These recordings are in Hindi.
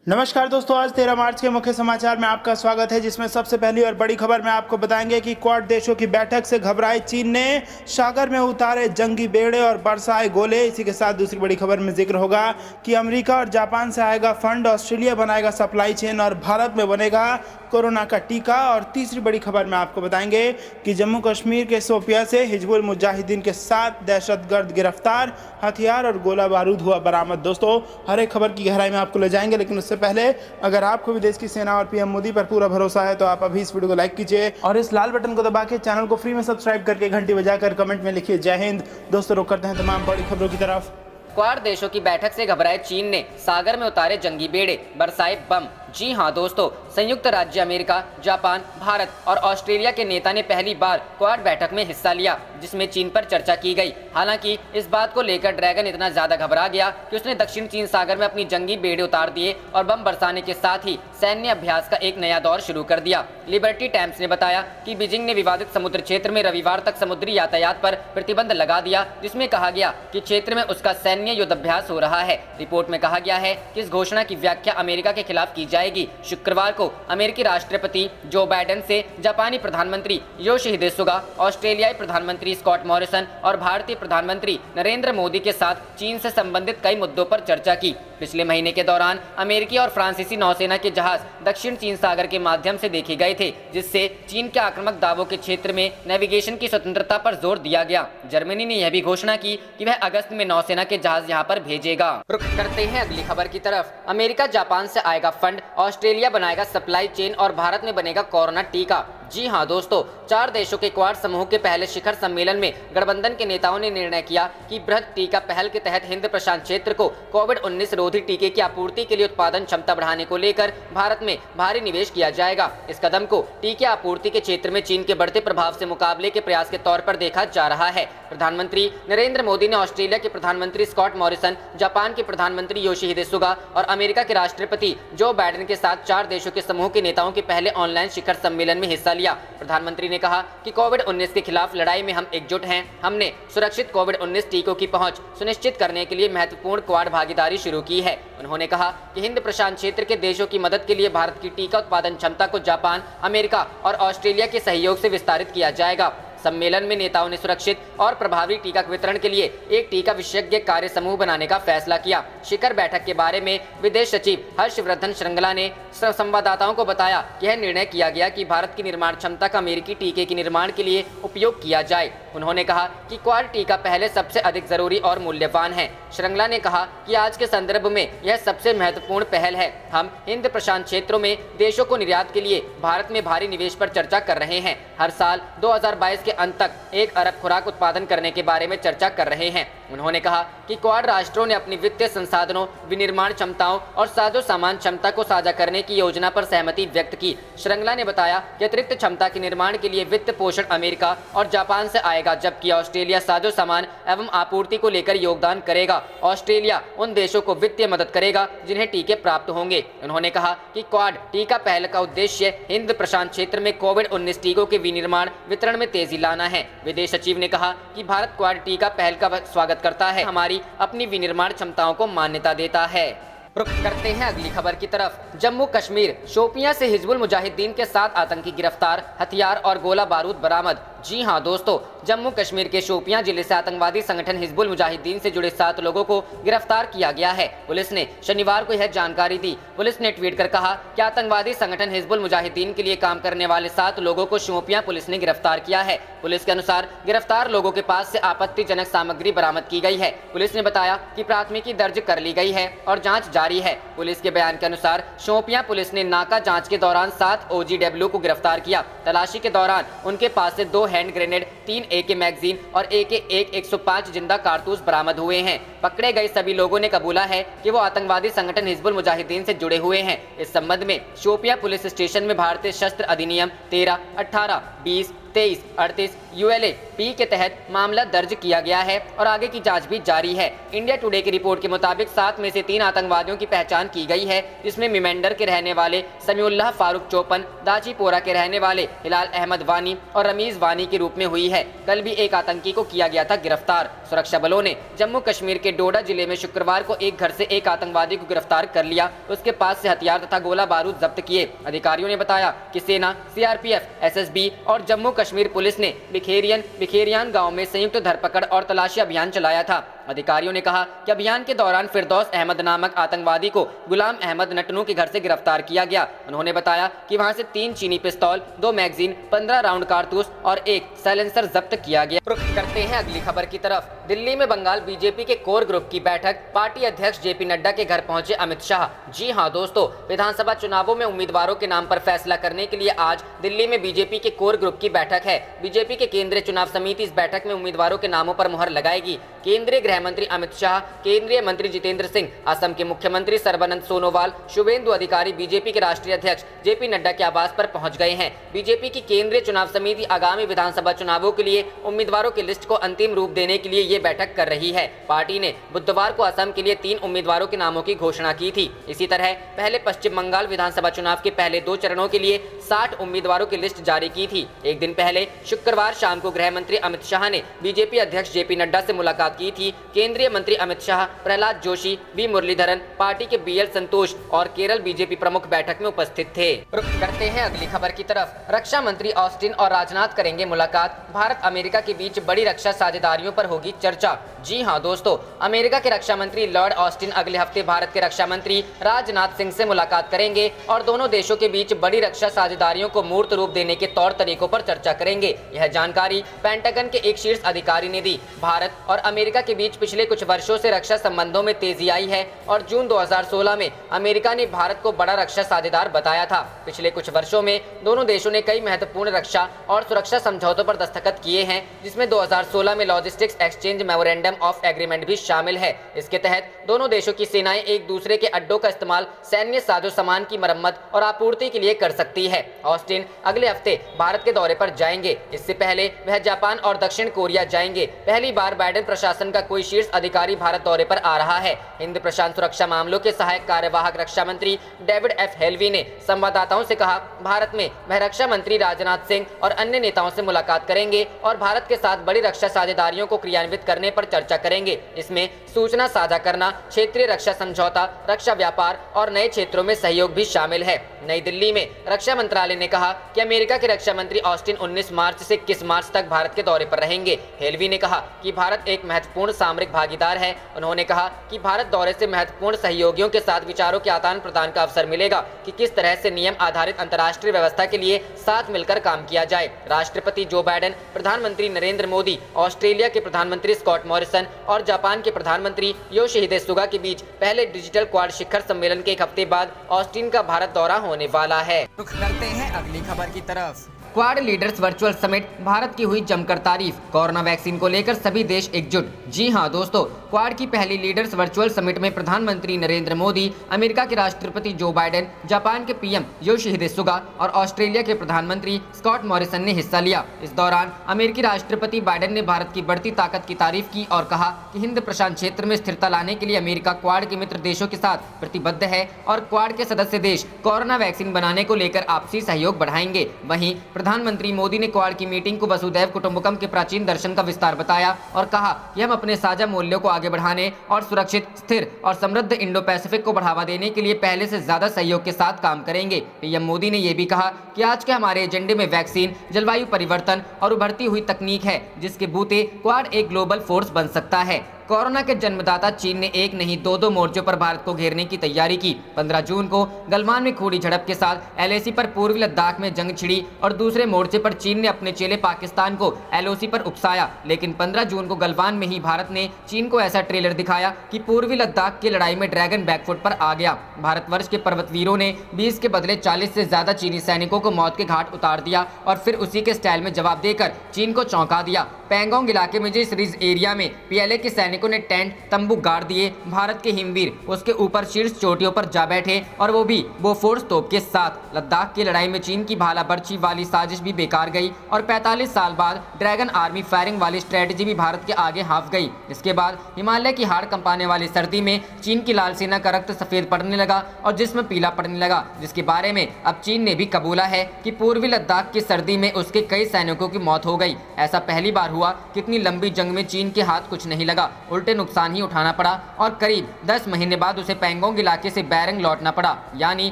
नमस्कार दोस्तों, आज 13 मार्च के मुख्य समाचार में आपका स्वागत है, जिसमें सबसे पहली और बड़ी खबर में आपको बताएंगे कि क्वाड देशों की बैठक से घबराए चीन ने सागर में उतारे जंगी बेड़े और बरसाए गोले। इसी के साथ दूसरी बड़ी खबर में जिक्र होगा कि अमेरिका और जापान से आएगा फंड, ऑस्ट्रेलिया बनाएगा सप्लाई चेन और भारत में बनेगा कोरोना का टीका। और तीसरी बड़ी खबर में आपको बताएंगे कि जम्मू कश्मीर के शोपियां से हिजबुल मुजाहिदीन के 7 दहशतगर्द गिरफ्तार, हथियार और गोला बारूद हुआ बरामद। दोस्तों, हर एक खबर की गहराई में आपको ले जाएंगे, लेकिन उससे पहले अगर आपको भी देश की सेना और पीएम मोदी पर पूरा भरोसा है तो आप अभी इस वीडियो को लाइक कीजिए और इस लाल बटन को दबा के चैनल को फ्री में सब्सक्राइब करके घंटी बजाकर कमेंट में लिखिए जय हिंद। दोस्तों, रुक करते हैं तमाम बड़ी खबरों की तरफ। क्वाड देशों की बैठक से घबराए चीन ने सागर में उतारे जंगी बेड़े, बरसाए बम। जी हां दोस्तों, संयुक्त राज्य अमेरिका, जापान, भारत और ऑस्ट्रेलिया के नेता ने पहली बार क्वाड बैठक में हिस्सा लिया, जिसमें चीन पर चर्चा की गई। हालांकि इस बात को लेकर ड्रैगन इतना ज्यादा घबरा गया कि उसने दक्षिण चीन सागर में अपनी जंगी बेड़े उतार दिए और बम बरसाने के साथ ही सैन्य अभ्यास का एक नया दौर शुरू कर दिया। लिबर्टी टाइम्स ने बताया कि बीजिंग ने विवादित समुद्र क्षेत्र में रविवार तक समुद्री यातायात पर प्रतिबंध लगा दिया, जिसमें कहा गया कि क्षेत्र में उसका सैन्य युद्धाभ्यास हो रहा है। रिपोर्ट में कहा गया है कि इस घोषणा की व्याख्या अमेरिका के खिलाफ की जाएगी। शुक्रवार को अमेरिकी राष्ट्रपति जो बाइडेन से जापानी प्रधानमंत्री योशिहिदे सुगा, ऑस्ट्रेलियाई प्रधानमंत्री स्कॉट मॉरिसन और भारतीय प्रधानमंत्री नरेंद्र मोदी के साथ चीन से संबंधित कई मुद्दों पर चर्चा की। पिछले महीने के दौरान अमेरिकी और फ्रांसीसी नौसेना के जहाज दक्षिण चीन सागर के माध्यम से देखे गए थे, जिससे चीन के आक्रामक दावों के क्षेत्र में नेविगेशन की स्वतंत्रता पर जोर दिया गया। जर्मनी ने यह भी घोषणा की कि वह अगस्त में नौसेना के जहाज यहां पर भेजेगा। रुक करते हैं अगली खबर की तरफ। अमेरिका जापान से आएगा फंड, ऑस्ट्रेलिया बनाएगा सप्लाई चेन और भारत में बनेगा कोरोना टीका। जी हां दोस्तों, 4 देशों के क्वाड समूह के पहले शिखर सम्मेलन में गठबंधन के नेताओं ने निर्णय किया कि बृहद टीका पहल के तहत हिंद प्रशांत क्षेत्र को कोविड-19 रोधी टीके की आपूर्ति के लिए उत्पादन क्षमता बढ़ाने को लेकर भारत में भारी निवेश किया जाएगा। इस कदम को टीके आपूर्ति के क्षेत्र में चीन के बढ़ते प्रभाव से मुकाबले के प्रयास के तौर पर देखा जा रहा है। प्रधानमंत्री नरेंद्र मोदी ने ऑस्ट्रेलिया के प्रधानमंत्री स्कॉट मॉरिसन, जापान के प्रधानमंत्री योशिहिदे सुगा और अमेरिका के राष्ट्रपति जो बाइडेन के साथ 4 देशों के समूह के नेताओं के पहले ऑनलाइन शिखर सम्मेलन में हिस्सा लिया। प्रधानमंत्री ने कहा कि कोविड-19 के खिलाफ लड़ाई में हम एकजुट हैं। हमने सुरक्षित कोविड-19 टीकों की पहुंच सुनिश्चित करने के लिए महत्वपूर्ण क्वाड भागीदारी शुरू की है। उन्होंने कहा कि हिंद प्रशांत क्षेत्र के देशों की मदद के लिए भारत की टीका उत्पादन क्षमता को जापान, अमेरिका और ऑस्ट्रेलिया के सहयोग से विस्तारित किया जाएगा। सम्मेलन में नेताओं ने सुरक्षित और प्रभावी टीका वितरण के लिए एक टीका विशेषज्ञ कार्य समूह बनाने का फैसला किया। शिखर बैठक के बारे में विदेश सचिव हर्षवर्धन श्रृंगला ने संवाददाताओं को बताया कि यह निर्णय किया गया कि भारत की निर्माण क्षमता का अमेरिकी टीके के निर्माण के लिए उपयोग किया जाए। उन्होंने कहा कि क्वाड टीका पहले सबसे अधिक जरूरी और मूल्यवान है। श्रृंगला ने कहा कि आज के संदर्भ में यह सबसे महत्वपूर्ण पहल है। हम हिंद प्रशांत क्षेत्रों में देशों को निर्यात के लिए भारत में भारी निवेश पर चर्चा कर रहे हैं। हर साल 2022 के अंत तक 1 अरब खुराक उत्पादन करने के बारे में चर्चा कर रहे हैं। उन्होंने कहा कि क्वाड राष्ट्रों ने अपनी वित्तीय संसाधनों, विनिर्माण क्षमताओं और साजो सामान क्षमता को साझा करने की योजना पर सहमति व्यक्त की। श्रृंगला ने बताया कि अतिरिक्त क्षमता के निर्माण के लिए वित्त पोषण अमेरिका और जापान से आएगा, जबकि ऑस्ट्रेलिया साजो सामान एवं आपूर्ति को लेकर योगदान करेगा। ऑस्ट्रेलिया उन देशों को वित्तीय मदद करेगा जिन्हें टीके प्राप्त होंगे। उन्होंने कहा कि क्वाड टीका पहल का उद्देश्य हिंद प्रशांत क्षेत्र में कोविड-19 टीकों के विनिर्माण वितरण में तेजी लाना है। विदेश सचिव ने कहा कि भारत क्वाड टीका पहल का स्वागत करता है, हमारी अपनी विनिर्माण क्षमताओं को मान्यता देता है। रुक करते हैं अगली खबर की तरफ। जम्मू कश्मीर शोपियां से हिजबुल मुजाहिदीन के 7 आतंकी गिरफ्तार, हथियार और गोला बारूद बरामद। जी हां दोस्तों, जम्मू कश्मीर के शोपियां जिले से आतंकवादी संगठन हिजबुल मुजाहिदीन से जुड़े 7 लोगों को गिरफ्तार किया गया है। पुलिस ने शनिवार को यह जानकारी दी। पुलिस ने ट्वीट कर कहा कि आतंकवादी संगठन हिजबुल मुजाहिदीन के लिए काम करने वाले 7 लोगों को शोपियां पुलिस ने गिरफ्तार किया है। पुलिस के अनुसार गिरफ्तार लोगों के पास से आपत्तिजनक सामग्री बरामद की गई है। पुलिस ने बताया कि प्राथमिकी दर्ज कर ली गई है और जाँच जारी है। पुलिस के बयान के अनुसार शोपियां पुलिस ने नाका जांच के दौरान 7 OGW को गिरफ्तार किया। तलाशी के दौरान उनके पास से 2 हैंड ग्रेनेड, 3 AK मैगजीन और AK-1 105 जिंदा कारतूस बरामद हुए हैं। पकड़े गए सभी लोगों ने कबूला है कि वो आतंकवादी संगठन हिजबुल मुजाहिदीन से जुड़े हुए हैं। इस संबंध में शोपियां पुलिस स्टेशन में भारतीय शस्त्र अधिनियम 13, 18, 20, 23, 38 ULA-P के तहत मामला दर्ज किया गया है और आगे की जांच भी जारी है। इंडिया टुडे की रिपोर्ट के मुताबिक 7 में से 3 आतंकवादियों की पहचान की गई है, जिसमें मिमेंडर के रहने वाले समीउल्लाह फारूक चौपन, दाचीपोरा के रहने वाले हिलाल अहमद वानी और रमीज वानी के रूप में हुई है। कल भी एक आतंकी को किया गया था गिरफ्तार। सुरक्षा बलों ने जम्मू कश्मीर के डोडा जिले में शुक्रवार को एक घर से एक आतंकवादी को गिरफ्तार कर लिया। उसके पास से हथियार तथा गोला बारूद जब्त किए। अधिकारियों ने बताया कि सेना, CRPF, SSB और जम्मू कश्मीर पुलिस ने बिखेरियान गांव में संयुक्त धरपकड़ और तलाशी अभियान चलाया था। अधिकारियों ने कहा कि अभियान के दौरान फिरदौस अहमद नामक आतंकवादी को गुलाम अहमद नटनू के घर से गिरफ्तार किया गया। उन्होंने बताया कि वहां से 3 चीनी पिस्तौल, 2 मैगजीन, 15 राउंड कारतूस और 1 साइलेंसर जब्त किया गया। रुख करते हैं अगली खबर की तरफ। दिल्ली में बंगाल बीजेपी के कोर ग्रुप की बैठक, पार्टी अध्यक्ष JP नड्डा के घर पहुंचे अमित शाह। जी हां दोस्तों, विधानसभा चुनावों में उम्मीदवारों के नाम पर फैसला करने के लिए आज दिल्ली में बीजेपी के कोर ग्रुप की बैठक है। बीजेपी के केंद्रीय चुनाव समिति इस बैठक में उम्मीदवारों के नामों पर मुहर लगाएगी। केंद्रीय गृह मंत्री अमित शाह, केंद्रीय मंत्री जितेंद्र सिंह, असम के मुख्यमंत्री सर्बानंद सोनोवाल, शुभेंदु अधिकारी बीजेपी के राष्ट्रीय अध्यक्ष JP नड्डा के आवास पर पहुंच गए हैं। बीजेपी की केंद्रीय चुनाव समिति आगामी विधानसभा चुनावों के लिए उम्मीदवारों की लिस्ट को अंतिम रूप देने के लिए ये बैठक कर रही है। पार्टी ने बुधवार को असम के लिए 3 उम्मीदवारों के नामों की घोषणा की थी। इसी तरह पहले पश्चिम बंगाल विधानसभा चुनाव के पहले 2 चरणों के लिए 60 उम्मीदवारों की लिस्ट जारी की थी। एक दिन पहले शुक्रवार शाम को गृह मंत्री अमित शाह ने बीजेपी अध्यक्ष JP नड्डा से मुलाकात की थी। केंद्रीय मंत्री अमित शाह, प्रहलाद जोशी, B मुरलीधरन, पार्टी के BL संतोष और केरल बीजेपी प्रमुख बैठक में उपस्थित थे। रुख करते हैं अगली खबर की तरफ। रक्षा मंत्री ऑस्टिन और राजनाथ करेंगे मुलाकात। भारत अमेरिका के बीच बड़ी रक्षा साझेदारियों पर होगी चर्चा। जी हां दोस्तों, अमेरिका के रक्षा मंत्री लॉर्ड ऑस्टिन अगले हफ्ते भारत के रक्षा मंत्री राजनाथ सिंह से मुलाकात करेंगे और दोनों देशों के बीच बड़ी रक्षा साझेदारियों को मूर्त रूप देने के तौर तरीकों पर चर्चा करेंगे। यह जानकारी पेंटागन के एक शीर्ष अधिकारी ने दी। भारत और अमेरिका के बीच पिछले कुछ वर्षों से रक्षा संबंधों में तेजी आई है और जून 2016 में अमेरिका ने भारत को बड़ा रक्षा साझेदार बताया था। पिछले कुछ वर्षों में दोनों देशों ने कई महत्वपूर्ण रक्षा और सुरक्षा समझौतों पर दस्तखत किए हैं, जिसमें 2016 में logistics exchange memorandum of agreement भी शामिल है। इसके तहत दोनों देशों की सेनाएं एक दूसरे के अड्डों का इस्तेमाल सैन्य साजो सामान की मरम्मत और आपूर्ति के लिए कर सकती है। ऑस्टिन अगले हफ्ते भारत के दौरे पर जाएंगे। इससे पहले वह जापान और दक्षिण कोरिया जाएंगे। पहली बार बाइडेन प्रशासन का कोई शीर्ष अधिकारी भारत दौरे पर आ रहा है। हिंद प्रशांत सुरक्षा मामलों के सहायक कार्यवाहक रक्षा मंत्री डेविड F. हेल्वी ने संवाददाताओं से कहा, भारत में वह रक्षा मंत्री राजनाथ सिंह और अन्य नेताओं से मुलाकात करेंगे और भारत के साथ बड़ी रक्षा साझेदारियों को क्रियान्वित करने पर चर्चा करेंगे। इसमें सूचना साझा करना, क्षेत्रीय रक्षा समझौता, रक्षा व्यापार और नए क्षेत्रों में सहयोग भी शामिल है। नई दिल्ली में रक्षा मंत्रालय ने कहा कि अमेरिका के रक्षा मंत्री ऑस्टिन 19 मार्च से 21 मार्च तक भारत के दौरे पर रहेंगे। हेल्वी ने कहा कि भारत एक महत्वपूर्ण सामरिक भागीदार है। उन्होंने कहा कि भारत दौरे से महत्वपूर्ण सहयोगियों के साथ विचारों के आदान प्रदान का अवसर मिलेगा कि किस तरह से नियम आधारित अंतर्राष्ट्रीय व्यवस्था के लिए साथ मिलकर काम किया जाए। राष्ट्रपति जो बाइडेन, प्रधानमंत्री नरेंद्र मोदी, ऑस्ट्रेलिया के प्रधानमंत्री स्कॉट मॉरिसन और जापान के प्रधानमंत्री योशिहिदे सुगा के बीच पहले डिजिटल क्वाड शिखर सम्मेलन के एक हफ्ते बाद ऑस्टिन का भारत दौरा होने वाला है। रुख करते हैं अगली खबर की तरफ। Quad leaders virtual summit, Bharat की हुई जमकर तारीफ। कोरोना वैक्सीन को लेकर सभी देश एकजुट। जी हां दोस्तों, क्वाड की पहली लीडर्स वर्चुअल समिट में प्रधानमंत्री नरेंद्र मोदी, अमेरिका के राष्ट्रपति जो बाइडेन, जापान के PM योशिहिदे सुगा और ऑस्ट्रेलिया के प्रधानमंत्री स्कॉट मॉरिसन ने हिस्सा लिया। इस दौरान अमेरिकी राष्ट्रपति बाइडेन ने भारत की बढ़ती ताकत की तारीफ की और कहा कि हिंद प्रशांत क्षेत्र में स्थिरता लाने के लिए अमेरिका क्वाड के मित्र देशों के साथ प्रतिबद्ध है और क्वाड के सदस्य देश कोरोना वैक्सीन बनाने को लेकर आपसी सहयोग बढ़ाएंगे। वहीं प्रधानमंत्री मोदी ने क्वाड की मीटिंग को वसुधैव कुटुंबकम के प्राचीन दर्शन का विस्तार बताया और कहा कि हम अपने साझा मूल्यों को आगे बढ़ाने और सुरक्षित, स्थिर और समृद्ध इंडो पैसिफिक को बढ़ावा देने के लिए पहले से ज्यादा सहयोग के साथ काम करेंगे। PM मोदी ने यह भी कहा कि आज के हमारे एजेंडे में वैक्सीन, जलवायु परिवर्तन और उभरती हुई तकनीक है, जिसके बूते क्वाड एक ग्लोबल फोर्स बन सकता है। कोरोना के जन्मदाता चीन ने एक नहीं 2 मोर्चों पर भारत को घेरने की तैयारी की। 15 जून को गलवान में खूनी झड़प के साथ LAC पर पूर्वी लद्दाख में जंग छिड़ी और दूसरे मोर्चे पर चीन ने अपने चेले पाकिस्तान को LOC पर उकसाया। लेकिन 15 जून को गलवान में ही भारत ने चीन को ऐसा ट्रेलर दिखाया कि पूर्वी लद्दाख की लड़ाई में ड्रैगन बैकफुट पर आ गया। भारतवर्ष के पर्वतवीरों ने 20 के बदले 40 से ज्यादा चीनी सैनिकों को मौत के घाट उतार दिया और फिर उसी के स्टाइल में जवाब देकर चीन को चौंका दिया। पैंगोंग इलाके में जिस रिज एरिया में PLA के सैनिक सैनिकों ने टेंट तंबू गाड़ दिए। भारत के हिमवीर उसके ऊपर शीर्ष चोटियों पर जा बैठे और वो भी बोफोर्स तोप के साथ। लद्दाख की लड़ाई में चीन की भाला बर्छी वाली साजिश भी बेकार गई और 45 साल बाद ड्रैगन आर्मी फायरिंग वाली स्ट्रेटजी भी भारत के आगे हाफ गई। इसके बाद हिमालय की हाड़ कंपाने वाली सर्दी में चीन की लाल सेना का रक्त सफेद पड़ने लगा और जिस्म पीला पड़ने लगा, जिसके बारे में अब चीन ने भी कबूला है कि पूर्वी लद्दाख की सर्दी में उसके कई सैनिकों की मौत हो गई। ऐसा पहली बार हुआ कि इतनी लंबी जंग में चीन के हाथ कुछ नहीं लगा, उल्टे नुकसान ही उठाना पड़ा और करीब 10 महीने बाद उसे पैंगोंग इलाके से बैरंग लौटना पड़ा। यानी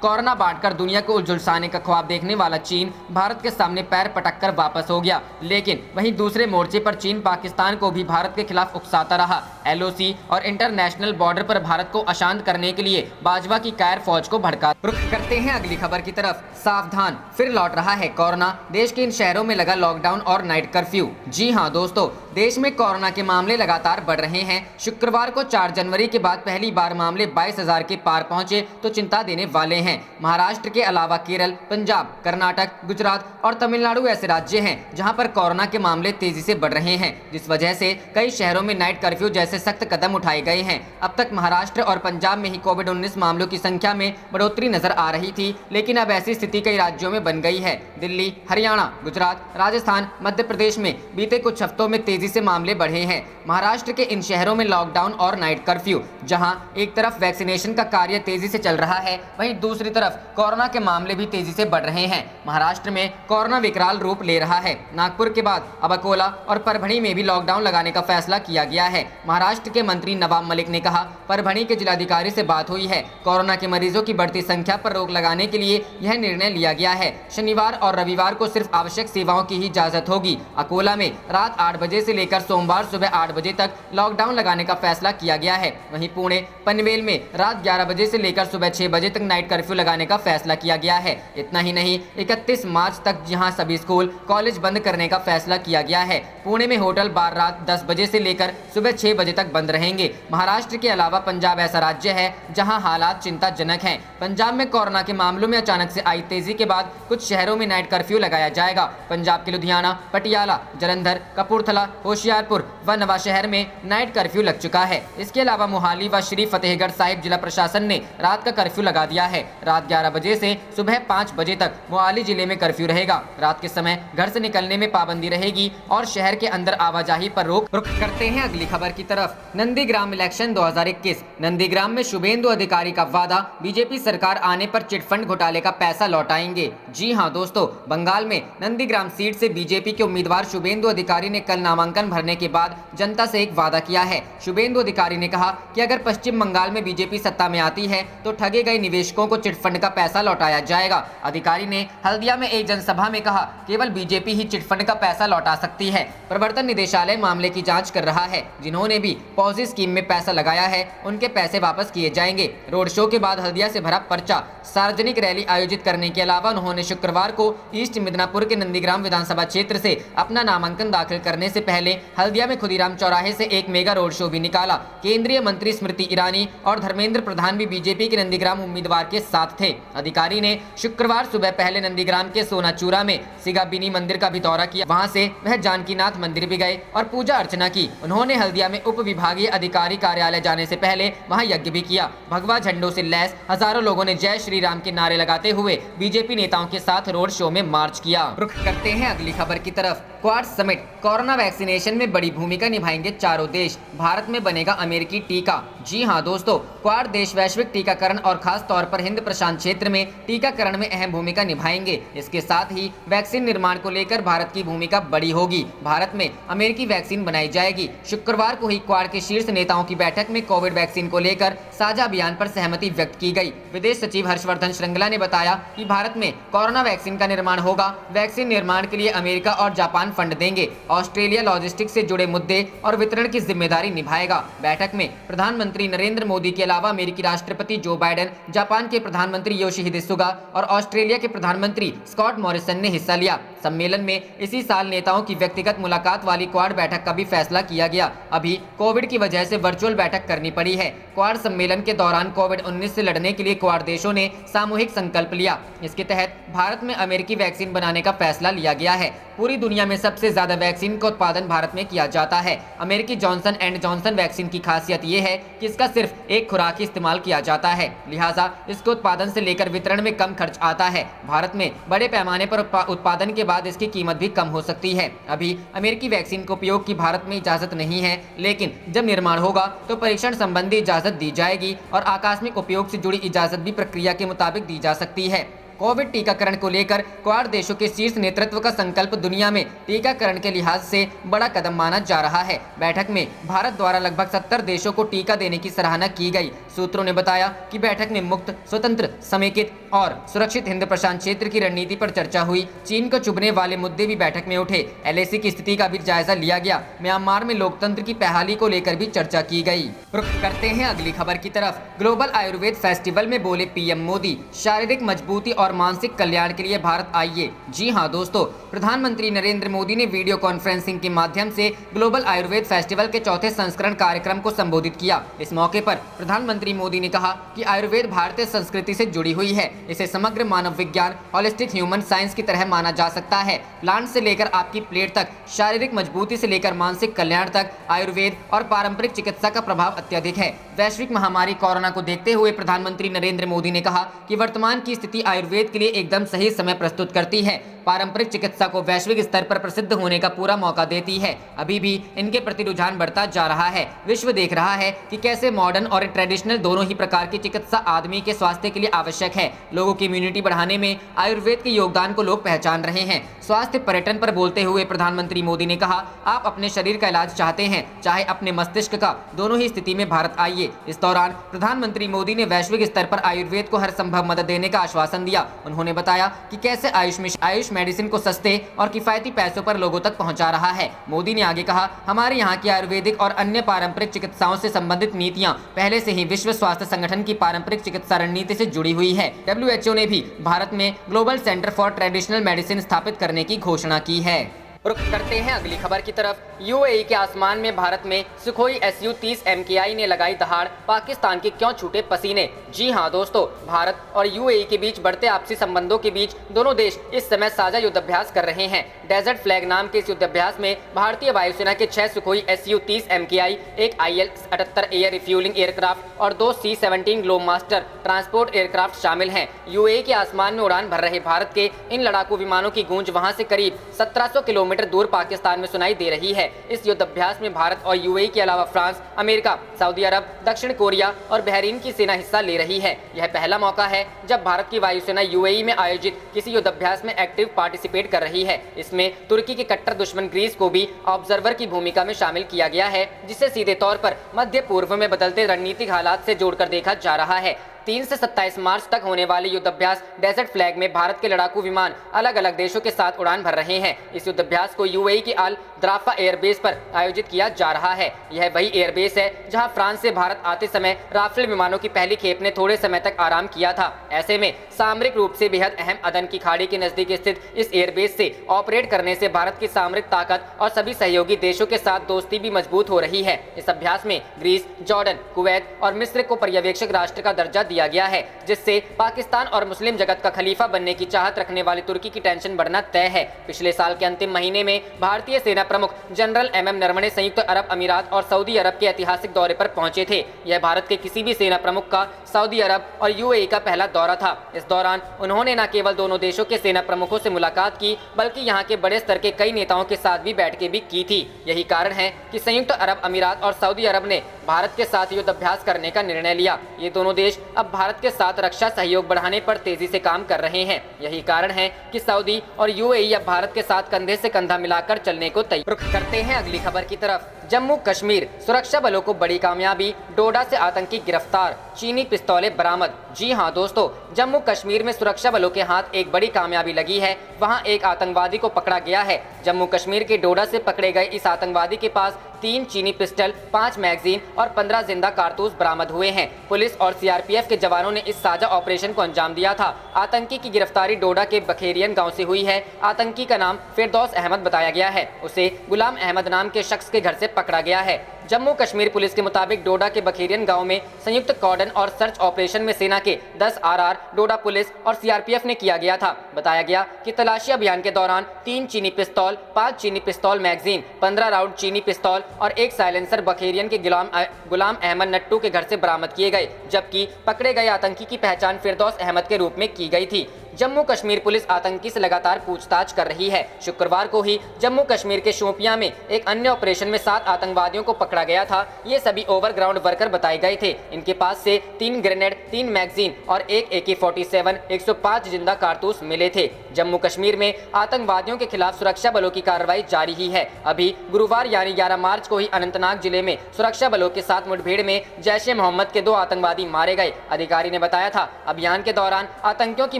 कोरोना बांटकर दुनिया को झुलसाने का ख्वाब देखने वाला चीन भारत के सामने पैर पटक कर वापस हो गया। लेकिन वहीं दूसरे मोर्चे पर चीन पाकिस्तान को भी भारत के खिलाफ उकसाता रहा। LOC और इंटरनेशनल बॉर्डर पर भारत को अशांत करने के लिए बाजवा की कायर फौज को भड़का। रुख करते हैं अगली खबर की तरफ। सावधान, फिर लौट रहा है कोरोना। देश के इन शहरों में लगा लॉकडाउन और नाइट कर्फ्यू। जी हां दोस्तों, देश में कोरोना के मामले लगातार बढ़ रहे हैं। शुक्रवार को 4 जनवरी के बाद पहली बार मामले 22,000 के पार पहुंचे तो चिंता देने वाले हैं। महाराष्ट्र के अलावा केरल, पंजाब, कर्नाटक, गुजरात और तमिलनाडु ऐसे राज्य हैं जहां पर कोरोना के मामले तेजी से बढ़ रहे हैं, जिस वजह से कई शहरों में नाइट कर्फ्यू जैसे सख्त कदम उठाए गए हैं। अब तक महाराष्ट्र और पंजाब में ही कोविड-19 मामलों की संख्या में बढ़ोतरी नजर आ रही थी, लेकिन अब ऐसी स्थिति कई राज्यों में बन गई है। दिल्ली, हरियाणा, गुजरात, राजस्थान, मध्य प्रदेश में बीते कुछ हफ्तों में तेजी से मामले बढ़े हैं। महाराष्ट्र के इन शहरों में लॉकडाउन और नाइट कर्फ्यू, जहां एक तरफ वैक्सीनेशन का कार्य तेजी से चल रहा है, वहीं दूसरी तरफ कोरोना के मामले भी तेजी से बढ़ रहे हैं। महाराष्ट्र में कोरोना विकराल रूप ले रहा है। नागपुर के बाद अब अकोला और परभणी में भी लॉकडाउन लगाने का फैसला किया गया है। महाराष्ट्र के मंत्री नवाब मलिक ने कहा, परभणी के जिलाधिकारी से बात हुई है। कोरोना के मरीजों की बढ़ती संख्या पर रोक लगाने के लिए यह निर्णय लिया गया है। शनिवार और रविवार को सिर्फ आवश्यक सेवाओं की ही इजाजत होगी। अकोला में रात 8 बजे से लेकर सोमवार सुबह 8 बजे तक लॉकडाउन लगाने का फैसला किया गया है। वहीं पुणे, पनवेल में रात 11 बजे से लेकर सुबह 6 बजे तक नाइट कर्फ्यू लगाने का फैसला किया गया है। इतना ही नहीं, 31 मार्च तक जहां सभी स्कूल, कॉलेज बंद करने का फैसला किया गया है। पुणे में होटल, बार रात 10 बजे से लेकर सुबह 6 बजे तक बंद रहेंगे। महाराष्ट्र के अलावा पंजाब ऐसा राज्य है जहां हालात चिंताजनक हैं। पंजाब में कोरोना के मामलों में अचानक से आई तेजी के बाद कुछ शहरों में नाइट कर्फ्यू लगाया जाएगा। पंजाब के लुधियाना, पटियाला, जालंधर, कपूरथला, होशियारपुर व नवाशहर में नाइट कर्फ्यू लग चुका है। इसके अलावा मोहाली व श्री फतेहगढ़ साहिब जिला प्रशासन ने रात का कर्फ्यू लगा दिया है। रात 11 बजे से सुबह 5 बजे तक मोहाली जिले में कर्फ्यू रहेगा। रात के समय घर से निकलने में पाबंदी रहेगी और शहर के अंदर आवाजाही पर रोक। रुख करते हैं अगली खबर की तरफ। नंदीग्राम इलेक्शन 2021। नंदीग्राम में शुभेंदु अधिकारी का वादा, बीजेपी सरकार आने पर चिटफंड घोटाले का पैसा लौटाएंगे। जी हां दोस्तों, बंगाल में नंदीग्राम सीट से बीजेपी के उम्मीदवार शुभेंदु अधिकारी ने कल नामांकन भरने के बाद जनता से एक वादा किया है। शुभेंदु अधिकारी ने कहा कि अगर पश्चिम बंगाल में बीजेपी सत्ता में आती है तो ठगे गए निवेशकों को चिटफंड का पैसा लौटाया जाएगा। अधिकारी ने हल्दिया में एक जनसभा में कहा, केवल बीजेपी ही चिटफंड का पैसा लौटा सकती है। प्रवर्तन निदेशालय मामले की जांच कर रहा है। जिन्होंने भी पॉजी स्कीम में पैसा लगाया है उनके पैसे वापस किए जाएंगे। रोड शो के बाद हल्दिया से भरा पर्चा। सार्वजनिक रैली आयोजित करने के अलावा उन्होंने शुक्रवार को ईस्ट मिदनापुर के नंदीग्राम विधानसभा क्षेत्र से अपना नामांकन दाखिल करने से पहले हल्दिया में खुदीराम चौराहे से एक मेगा रोड शो भी निकाला। केंद्रीय मंत्री स्मृति ईरानी और धर्मेंद्र प्रधान भी बीजेपी के नंदीग्राम उम्मीदवार के साथ थे। अधिकारी ने शुक्रवार सुबह पहले नंदीग्राम के सोनाचूरा में सिगाबिनी मंदिर का भी दौरा किया। वहां से वह जानकीनाथ मंदिर भी गए और पूजा अर्चना की। उन्होंने हल्दिया में उप विभागीय अधिकारी कार्यालय जाने से पहले वहां यज्ञ भी किया। भगवा झंडों से लैस हजारों लोगों ने जय श्री राम के नारे लगाते हुए बीजेपी नेताओं के साथ रोड शो में मार्च किया। रुख करते हैं अगली खबर की तरफ। क्वाड समिट, कोरोना वैक्सीनेशन में बड़ी भूमिका निभाएंगे चारों देश, भारत में बनेगा अमेरिकी टीका। जी हां दोस्तों, क्वाड देश वैश्विक टीकाकरण और खास तौर पर हिंद प्रशांत क्षेत्र में टीकाकरण में अहम भूमिका निभाएंगे। इसके साथ ही वैक्सीन निर्माण को लेकर भारत की भूमिका बड़ी होगी। भारत में अमेरिकी वैक्सीन बनाई जाएगी। शुक्रवार को ही क्वाड के शीर्ष नेताओं की बैठक में कोविड वैक्सीन को लेकर साझा अभियान पर सहमति व्यक्त की गई। विदेश सचिव हर्षवर्धन श्रृंगला ने बताया कि भारत में कोरोना वैक्सीन का निर्माण होगा। वैक्सीन निर्माण के लिए अमेरिका और जापान फंड देंगे। ऑस्ट्रेलिया लॉजिस्टिक्स से जुड़े मुद्दे और वितरण की जिम्मेदारी निभाएगा। बैठक में प्रधानमंत्री नरेंद्र मोदी के अलावा अमेरिकी राष्ट्रपति जो बाइडेन, जापान के प्रधानमंत्री योशिहिदे सुगा और ऑस्ट्रेलिया के प्रधानमंत्री स्कॉट मॉरिसन ने हिस्सा लिया। सम्मेलन में इसी साल नेताओं की व्यक्तिगत मुलाकात वाली क्वाड बैठक का भी फैसला किया गया। अभी कोविड की वजह से वर्चुअल बैठक करनी पड़ी है। क्वाड सम्मेलन के दौरान कोविड-19 से लड़ने के लिए क्वाड देशों ने सामूहिक संकल्प लिया। इसके तहत भारत में अमेरिकी वैक्सीन बनाने का फैसला लिया गया है। पूरी दुनिया में सबसे ज्यादा वैक्सीन का उत्पादन भारत में किया जाता है। अमेरिकी जॉनसन एंड जॉनसन वैक्सीन की खासियत ये है कि इसका सिर्फ एक खुराक ही इस्तेमाल किया जाता है, लिहाजा इसके उत्पादन से लेकर वितरण में कम खर्च आता है। भारत में बड़े पैमाने पर उत्पादन के बाद इसकी कीमत भी कम हो सकती है। अभी अमेरिकी वैक्सीन के उपयोग की भारत में इजाजत नहीं है, लेकिन जब निर्माण होगा तो परीक्षण संबंधी इजाजत दी जाएगी और आकस्मिक उपयोग से जुड़ी इजाजत भी प्रक्रिया के मुताबिक दी जा सकती है। कोविड टीकाकरण को लेकर क्वाड देशों के शीर्ष नेतृत्व का संकल्प दुनिया में टीकाकरण के लिहाज से बड़ा कदम माना जा रहा है। बैठक में भारत द्वारा लगभग 70 देशों को टीका देने की सराहना की गई। सूत्रों ने बताया कि बैठक में मुक्त, स्वतंत्र, समेकित और सुरक्षित हिंद प्रशांत क्षेत्र की रणनीति पर चर्चा हुई। चीन को चुभने वाले मुद्दे भी बैठक में उठे। LAC की स्थिति का भी जायजा लिया गया। म्यांमार में लोकतंत्र की बहाली को लेकर भी चर्चा की गई। रुख करते हैं अगली खबर की तरफ। ग्लोबल आयुर्वेद फेस्टिवल में बोले PM मोदी, शारीरिक मजबूती और मानसिक कल्याण के लिए भारत आइए। जी हां दोस्तों, प्रधानमंत्री नरेंद्र मोदी ने वीडियो कॉन्फ्रेंसिंग के माध्यम से ग्लोबल आयुर्वेद फेस्टिवल के चौथे संस्करण कार्यक्रम को संबोधित किया। इस मौके पर प्रधानमंत्री मोदी ने कहा कि आयुर्वेद भारतीय संस्कृति से जुड़ी हुई है। इसे समग्र मानव विज्ञान, होलिस्टिक ह्यूमन साइंस की तरह माना जा सकता है। प्लांट से लेकर आपकी प्लेट तक, शारीरिक मजबूती से लेकर मानसिक कल्याण तक आयुर्वेद और पारंपरिक चिकित्सा का प्रभाव अत्यधिक है। वैश्विक महामारी कोरोना को देखते हुए प्रधानमंत्री नरेंद्र मोदी ने कहा कि वर्तमान की स्थिति आयुर्वेद के लिए एकदम सही समय प्रस्तुत करती है। पारंपरिक चिकित्सा को वैश्विक स्तर पर प्रसिद्ध होने का पूरा मौका देती है। अभी भी इनके प्रति रुझान बढ़ता जा रहा है। विश्व देख रहा है कि कैसे मॉडर्न और ट्रेडिशनल दोनों ही प्रकार की चिकित्सा आदमी के स्वास्थ्य के लिए आवश्यक है। लोगों की इम्यूनिटी बढ़ाने में आयुर्वेद के योगदान को लोग पहचान रहे हैं। स्वास्थ्य पर्यटन पर बोलते हुए प्रधानमंत्री मोदी ने कहा, आप अपने शरीर का इलाज चाहते हैं, चाहे अपने मस्तिष्क का, दोनों ही स्थिति में भारत आइए। इस दौरान प्रधानमंत्री मोदी ने वैश्विक स्तर पर आयुर्वेद को हर संभव मदद देने का आश्वासन दिया। उन्होंने बताया कि कैसे आयुष मेडिसिन को सस्ते और किफायती पैसों पर लोगों तक पहुंचा रहा है। मोदी ने आगे कहा, हमारे यहाँ की आयुर्वेदिक और अन्य पारंपरिक चिकित्साओं से संबंधित नीतियां पहले से ही विश्व स्वास्थ्य संगठन की पारंपरिक चिकित्सा रणनीति से जुड़ी हुई है। WHO ने भी भारत में global centre for traditional medicine स्थापित करने की घोषणा की है। रुख करते हैं अगली खबर की तरफ। UAE के आसमान में भारत में सुखोई Su-30 MKI ने लगाई दहाड़, पाकिस्तान के क्यों छूटे पसीने। जी हां दोस्तों, भारत और UAE के बीच बढ़ते आपसी संबंधों के बीच दोनों देश इस समय साझा युद्धाभ्यास कर रहे हैं। डेजर्ट फ्लैग नाम के इस युद्धाभ्यास में भारतीय वायुसेना के 6 सुखोई Su-30 MKI, एक IL-78 एयर रिफ्यूलिंग एयरक्राफ्ट और 2 C-17 ग्लोबमास्टर ट्रांसपोर्ट एयरक्राफ्ट शामिल हैं। UAE के आसमान में उड़ान भर रहे भारत के इन लड़ाकू विमानों की गूंज वहां से करीब 1700 किलोमीटर दूर पाकिस्तान में सुनाई दे रही है। इस युद्धाभ्यास में भारत और UAE के अलावा फ्रांस, अमेरिका, सऊदी अरब, दक्षिण कोरिया और बहरीन की सेना हिस्सा ले रही है। यह पहला मौका है जब भारत की वायुसेना UAE में आयोजित किसी युद्धाभ्यास में एक्टिव पार्टिसिपेट कर रही है। इसमें तुर्की के कट्टर दुश्मन ग्रीस को भी ऑब्जर्वर की भूमिका में शामिल किया गया है, जिसे सीधे तौर पर मध्य पूर्व में बदलते रणनीतिक हालात से जोड़कर देखा जा रहा है। 3 से 27 मार्च तक होने वाले युद्धाभ्यास डेजर्ट फ्लैग में भारत के लड़ाकू विमान अलग अलग देशों के साथ उड़ान भर रहे हैं। इस युद्धाभ्यास को UAE की अल द्राफा एयरबेस पर आयोजित किया जा रहा है। यह वही एयरबेस है जहां फ्रांस से भारत आते समय राफेल विमानों की पहली खेप ने थोड़े समय तक आराम किया था। ऐसे में सामरिक रूप से बेहद अहम अदन की खाड़ी के नजदीक स्थित इस एयरबेस से ऑपरेट करने से भारत की सामरिक ताकत और सभी सहयोगी देशों के साथ दोस्ती भी मजबूत हो रही है। इस अभ्यास में ग्रीस, जॉर्डन, कुवैत और मिस्र को पर्यवेक्षक राष्ट्र का दर्जा दिया गया है, जिससे पाकिस्तान और मुस्लिम जगत का खलीफा बनने की चाहत रखने वाली तुर्की की टेंशन बढ़ना तय है। पिछले साल के अंतिम महीने में भारतीय सेना प्रमुख जनरल MM नरवणे संयुक्त अरब अमीरात और सऊदी अरब के ऐतिहासिक दौरे पर पहुंचे थे। यह भारत के किसी भी सेना प्रमुख का सऊदी अरब और UAE का पहला दौरा था। इस दौरान उन्होंने न केवल दोनों देशों के सेना प्रमुखों से मुलाकात की, बल्कि यहाँ के बड़े स्तर के कई नेताओं के साथ भी बैठकें भी की थी। यही कारण है कि संयुक्त अरब अमीरात और सऊदी अरब ने भारत के साथ युद्धाभ्यास करने का निर्णय लिया। ये दोनों देश अब भारत के साथ रक्षा सहयोग बढ़ाने पर तेजी से काम कर रहे हैं। यही कारण है कि सऊदी और UAE अब भारत के साथ कंधे से कंधा मिलाकर चलने को तैयार। करते हैं अगली खबर की तरफ। जम्मू कश्मीर, सुरक्षा बलों को बड़ी कामयाबी, डोडा से आतंकी गिरफ्तार, चीनी पिस्तौलें बरामद। जी हां दोस्तों, जम्मू कश्मीर में सुरक्षा बलों के हाथ एक बड़ी कामयाबी लगी है। वहां एक आतंकवादी को पकड़ा गया है। जम्मू कश्मीर के डोडा से पकड़े गए इस आतंकवादी के पास 3 चीनी पिस्टल, 5 मैगजीन और 15 जिंदा कारतूस बरामद हुए हैं। पुलिस और सीआरपीएफ के जवानों ने इस साझा ऑपरेशन को अंजाम दिया था। आतंकी की गिरफ्तारी डोडा के बखेरियन गाँव से हुई है। आतंकी का नाम फिरदौस अहमद बताया गया है। उसे गुलाम अहमद नाम के शख्स के घर से पकड़ा गया है। जम्मू कश्मीर पुलिस के मुताबिक डोडा के बखेरियन गांव में संयुक्त कॉर्डन और सर्च ऑपरेशन में सेना के 10 आरआर, डोडा पुलिस और सीआरपीएफ ने किया गया था। बताया गया कि तलाशी अभियान के दौरान 3 चीनी पिस्तौल, 5 चीनी पिस्तौल मैगजीन, 15 राउंड चीनी पिस्तौल और 1 साइलेंसर बखेरियन के गुलाम अहमद नट्टू के घर से बरामद किए गए, जबकि पकड़े गए आतंकी की पहचान फिरदौस अहमद के रूप में की गई थी। जम्मू कश्मीर पुलिस आतंकी से लगातार पूछताछ कर रही है। शुक्रवार को ही जम्मू कश्मीर के शोपियां में एक अन्य ऑपरेशन में 7 आतंकवादियों को पकड़ा गया था। ये सभी ओवरग्राउंड वर्कर बताए गए थे। इनके पास से 3 ग्रेनेड, 3 मैगजीन और 1 AK-47, 105 जिंदा कारतूस मिले थे। जम्मू कश्मीर में आतंकवादियों के खिलाफ सुरक्षा बलों की कार्रवाई जारी ही है। अभी गुरुवार यानी 11 मार्च को ही अनंतनाग जिले में सुरक्षा बलों के साथ मुठभेड़ में जैश-ए-मोहम्मद के 2 आतंकवादी मारे गए। अधिकारी ने बताया था, अभियान के दौरान आतंकियों की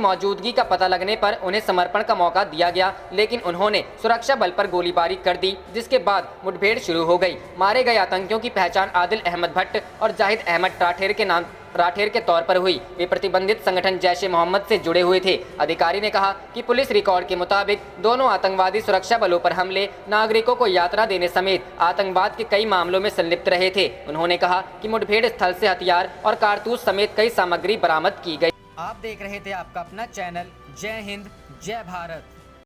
मौजूदगी का पता लगने पर उन्हें समर्पण का मौका दिया गया, लेकिन उन्होंने सुरक्षा बल पर गोलीबारी कर दी, जिसके बाद मुठभेड़ शुरू हो गई। मारे गए आतंकियों की पहचान आदिल अहमद भट्ट और जाहिद अहमद राठेर के तौर पर हुई। वे प्रतिबंधित संगठन जैश-ए-मोहम्मद से जुड़े हुए थे। अधिकारी ने कहा कि पुलिस रिकॉर्ड के मुताबिक दोनों आतंकवादी सुरक्षा बलों पर हमले, नागरिकों को यात्रा देने समेत आतंकवाद के कई मामलों में संलिप्त रहे थे। उन्होंने कहा कि मुठभेड़ स्थल से हथियार और कारतूस समेत कई सामग्री बरामद की गई। आप देख रहे थे आपका अपना चैनल जय हिंद जय भारत।